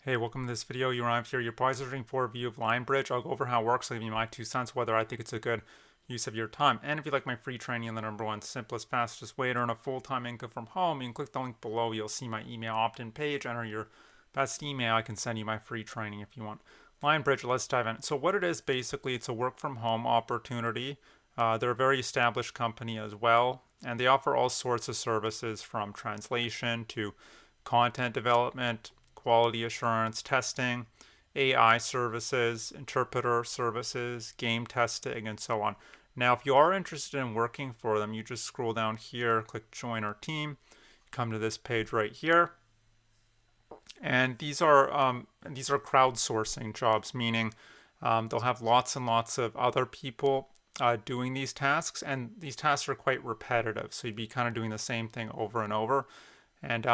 Hey, welcome to this video. You arrived here. You're probably searching for a view of Lionbridge. I'll go over how it works. I'll give you my 2 cents, whether I think it's a good use of your time. And if you like my free training, the number one simplest, fastest way to earn a full-time income from home, you can click the link below. You'll see my email opt-in page. Enter your best email. I can send you my free training if you want. Lionbridge, let's dive in. So what it is, basically, it's a work-from-home opportunity. They're a very established company as well, and they offer all sorts of services from translation to content development, quality assurance, testing, AI services, interpreter services, game testing, and so on. Now, if you are interested in working for them, you just scroll down here, click join our team, come to this page right here. And these are crowdsourcing jobs, meaning they'll have lots and lots of other people doing these tasks, and these tasks are quite repetitive. So you'd be kind of doing the same thing over and over, and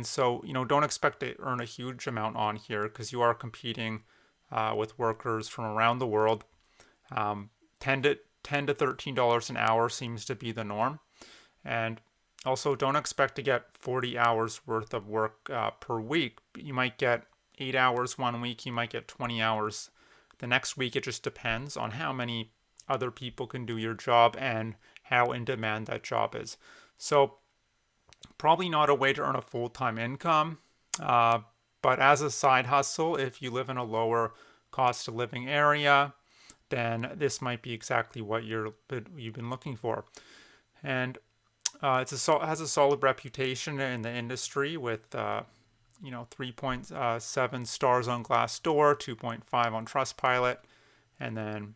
so don't expect to earn a huge amount on here because you are competing with workers from around the world. 10 to $13 an hour seems to be the norm, and also, don't expect to get 40 hours worth of work per week. You might get 8 hours one week, you might get 20 hours the next week. It just depends on how many other people can do your job and how in demand that job is. So, probably not a way to earn a full-time income, but as a side hustle, if you live in a lower cost of living area, then this might be exactly what you've been looking for. And it has a solid reputation in the industry with 3.7 stars on Glassdoor, 2.5 on Trustpilot, and then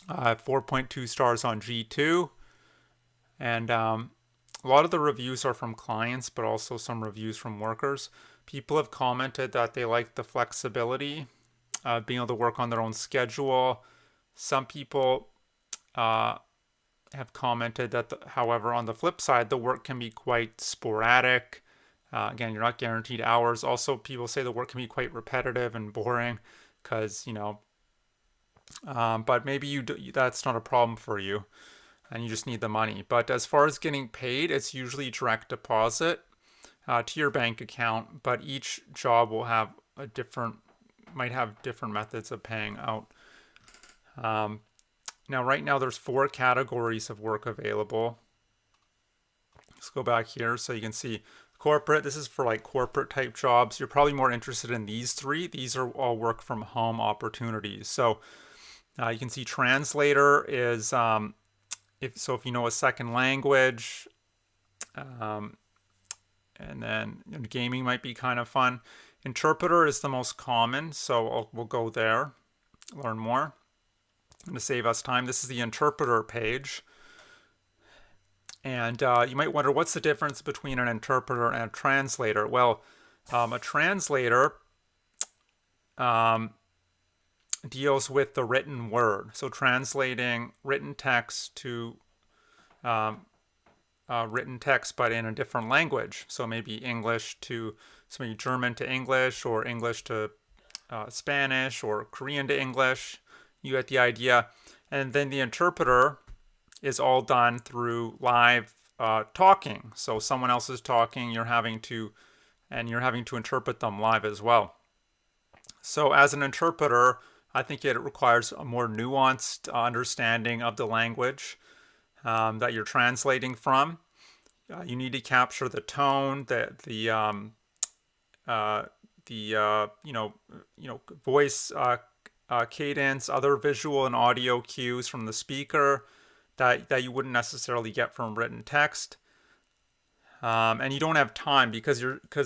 4.2 stars on G2. And a lot of the reviews are from clients, but also some reviews from workers. People have commented that they like the flexibility, being able to work on their own schedule. Some people have commented that, however, on the flip side, the work can be quite sporadic. Again, you're not guaranteed hours. Also, people say the work can be quite repetitive and boring because, but maybe that's not a problem for you and you just need the money. But as far as getting paid, it's usually direct deposit to your bank account, but each job will have might have different methods of paying out. Now, right now, there's 4 categories of work available. Let's go back here so you can see corporate. This is for like corporate type jobs. You're probably more interested in these 3. These are all work from home opportunities. So you can see translator is if you know a second language, and then gaming might be kind of fun. Interpreter is the most common, so we'll go there, learn more. To save us time, this is the interpreter page. And you might wonder, what's the difference between an interpreter and a translator? Well, a translator deals with the written word. So translating written text to written text, but in a different language. So maybe maybe German to English, or English to Spanish, or Korean to English. You get the idea. And then the interpreter is all done through live talking. So someone else is talking, you're having to interpret them live as well. So as an interpreter, I think it requires a more nuanced understanding of the language that you're translating from. You need to capture the tone, the voice cadence, other visual and audio cues from the speaker that you wouldn't necessarily get from written text. And you don't have time because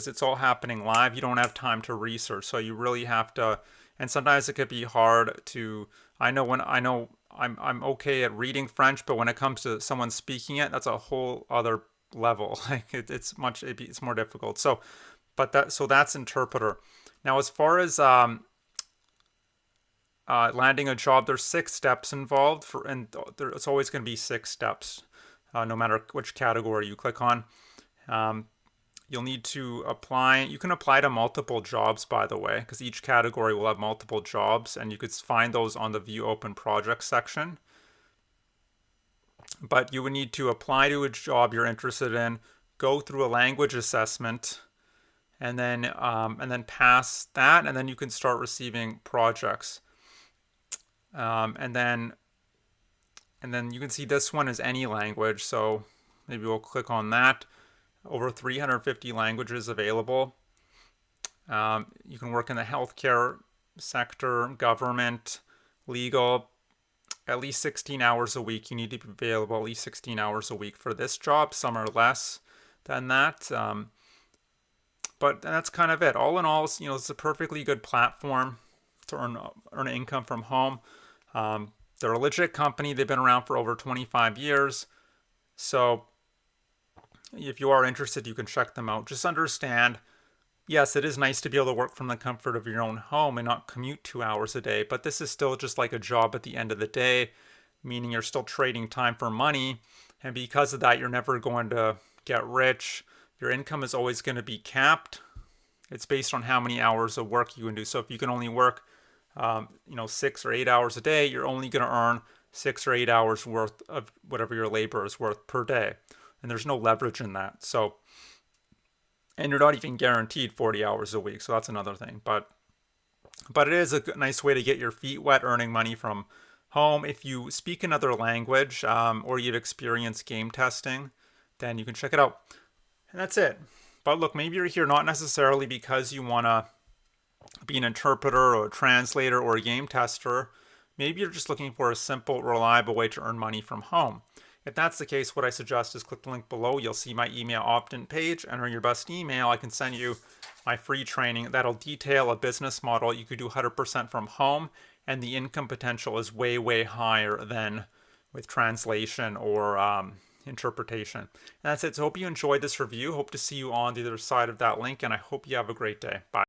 it's all happening live. You don't have time to research, so you really have to. And sometimes it could be hard to. I'm okay at reading French, but when it comes to someone speaking it, that's a whole other level. Like it's more difficult. So that's interpreter. Now, as far as landing a job, there's 6 steps involved, and it's always going to be 6 steps, no matter which category you click on. You'll need to apply. You can apply to multiple jobs, by the way, because each category will have multiple jobs, and you could find those on the View Open Projects section. But you would need to apply to a job you're interested in, go through a language assessment, and then pass that, and then you can start receiving projects. Um, and then and then you can see this one is any language. So maybe we'll click on that. Over 350 languages available. You can work in the healthcare sector, government, legal. At least 16 hours a week. You need to be available at least 16 hours a week for this job. Some are less than that. But that's kind of it. All in all, it's a perfectly good platform to earn income from home. They're a legit company. They've been around for over 25 years. So if you are interested, you can check them out. Just understand, yes, it is nice to be able to work from the comfort of your own home and not commute 2 hours a day, but this is still just like a job at the end of the day, meaning you're still trading time for money. And because of that, you're never going to get rich. Your income is always going to be capped. It's based on how many hours of work you can do. So if you can only work, 6 or 8 hours a day, you're only going to earn 6 or 8 hours worth of whatever your labor is worth per day. And there's no leverage in that. And you're not even guaranteed 40 hours a week. So that's another thing. But it is a nice way to get your feet wet earning money from home. If you speak another language, or you've experienced game testing, then you can check it out. And that's it. But look, maybe you're here not necessarily because you want to be an interpreter or a translator or a game tester. Maybe you're just looking for a simple, reliable way to earn money from home. If that's the case, what I suggest is click the link below. You'll see my email opt-in page. Enter your best email. I can send you my free training that'll detail a business model you could do 100% from home, and the income potential is way, way higher than with translation or interpretation. And that's it. So hope you enjoyed this review. Hope to see you on the other side of that link, and I hope you have a great day. Bye.